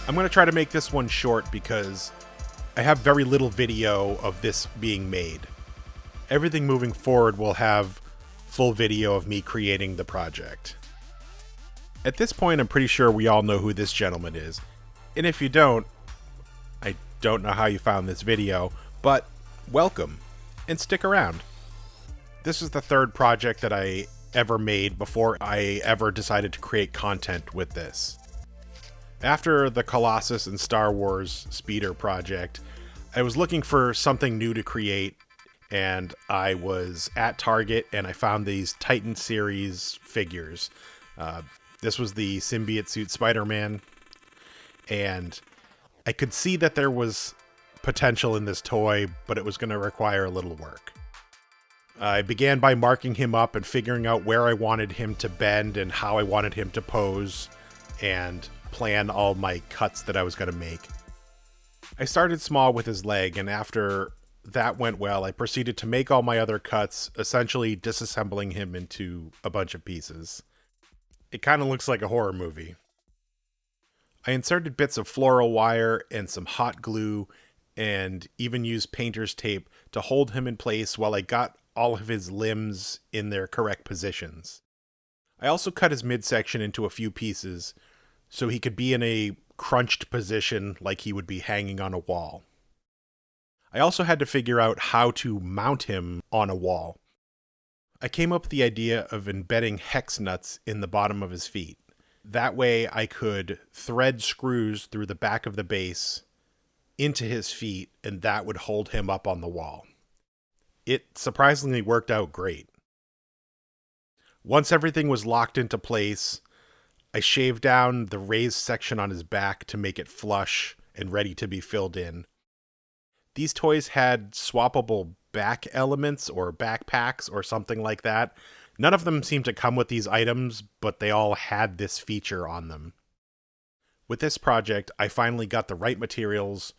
I'm going to try to make this one short because I have very little video of this being made. Everything moving forward will have full video of me creating the project. At this point, I'm pretty sure we all know who this gentleman is. And if you don't, I don't know how you found this video, but welcome and stick around. This is the third project that I ever made before I ever decided to create content with this. After the Colossus and Star Wars Speeder project, I was looking for something new to create, and I was at Target and I found these Titan series figures. This was the Symbiote Suit Spiderman, and I could see that there was potential in this toy, but it was going to require a little work. I began by marking him up and figuring out where I wanted him to bend and how I wanted him to pose, and plan all my cuts that I was going to make. I started small with his leg, and after that went well, I proceeded to make all my other cuts, essentially disassembling him into a bunch of pieces. It kind of looks like a horror movie. I inserted bits of floral wire and some hot glue, and even used painter's tape to hold him in place while I got all of his limbs in their correct positions. I also cut his midsection into a few pieces, so he could be in a crunched position like he would be hanging on a wall. I also had to figure out how to mount him on a wall. I came up with the idea of embedding hex nuts in the bottom of his feet. That way I could thread screws through the back of the base into his feet, and that would hold him up on the wall. It surprisingly worked out great. Once everything was locked into place, I shaved down the raised section on his back to make it flush and ready to be filled in. These toys had swappable back elements or backpacks or something like that. None of them seemed to come with these items, but they all had this feature on them. With this project, I finally got the right materials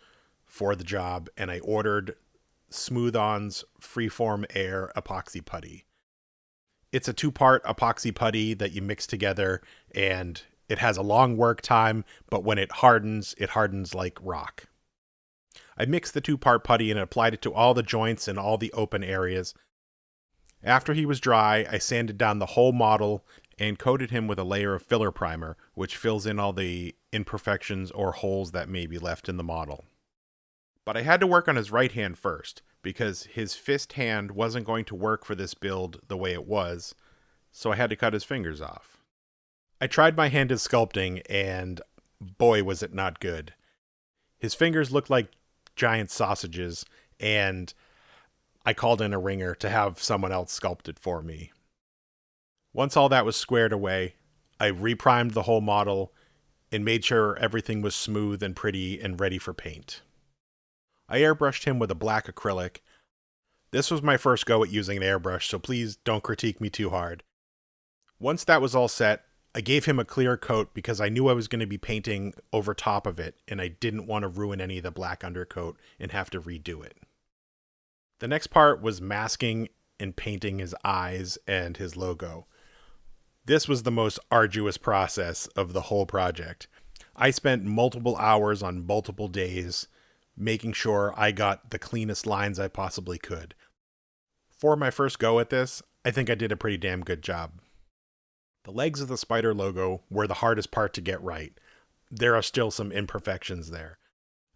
for the job, and I ordered Smooth-On's Freeform Air Epoxy Putty. It's a 2-part epoxy putty that you mix together, and it has a long work time, but when it hardens like rock. I mixed the 2-part putty and applied it to all the joints and all the open areas. After he was dry, I sanded down the whole model and coated him with a layer of filler primer, which fills in all the imperfections or holes that may be left in the model. But I had to work on his right hand first, because his fist hand wasn't going to work for this build the way it was, so I had to cut his fingers off. I tried my hand at sculpting, and boy was it not good. His fingers looked like giant sausages, and I called in a ringer to have someone else sculpt it for me. Once all that was squared away, I reprimed the whole model and made sure everything was smooth and pretty and ready for paint. I airbrushed him with a black acrylic. This was my first go at using an airbrush, so please don't critique me too hard. Once that was all set, I gave him a clear coat because I knew I was going to be painting over top of it, and I didn't want to ruin any of the black undercoat and have to redo it. The next part was masking and painting his eyes and his logo. This was the most arduous process of the whole project. I spent multiple hours on multiple days making sure I got the cleanest lines I possibly could. For my first go at this, I think I did a pretty damn good job. The legs of the spider logo were the hardest part to get right. There are still some imperfections there.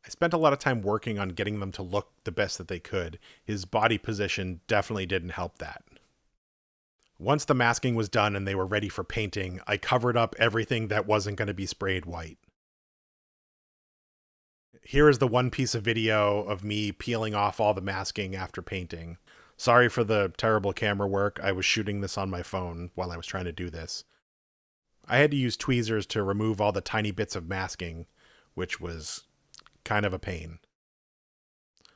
I spent a lot of time working on getting them to look the best that they could. His body position definitely didn't help that. Once the masking was done and they were ready for painting, I covered up everything that wasn't going to be sprayed white. Here is the one piece of video of me peeling off all the masking after painting. Sorry for the terrible camera work. I was shooting this on my phone while I was trying to do this. I had to use tweezers to remove all the tiny bits of masking, which was kind of a pain.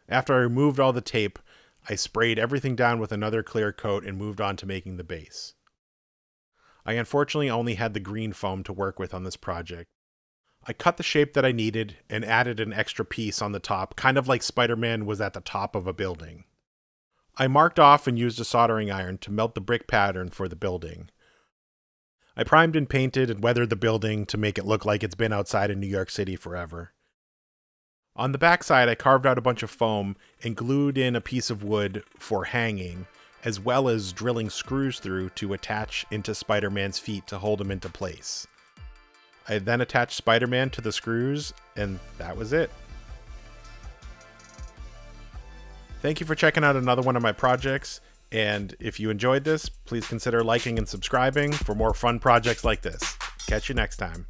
After I removed all the tape, I sprayed everything down with another clear coat and moved on to making the base. I unfortunately only had the green foam to work with on this project. I cut the shape that I needed and added an extra piece on the top, kind of like Spider-Man was at the top of a building. I marked off and used a soldering iron to melt the brick pattern for the building. I primed and painted and weathered the building to make it look like it's been outside in New York City forever. On the backside, I carved out a bunch of foam and glued in a piece of wood for hanging, as well as drilling screws through to attach into Spider-Man's feet to hold him into place. I then attached Spider-Man to the screws, and that was it. Thank you for checking out another one of my projects, and if you enjoyed this, please consider liking and subscribing for more fun projects like this. Catch you next time.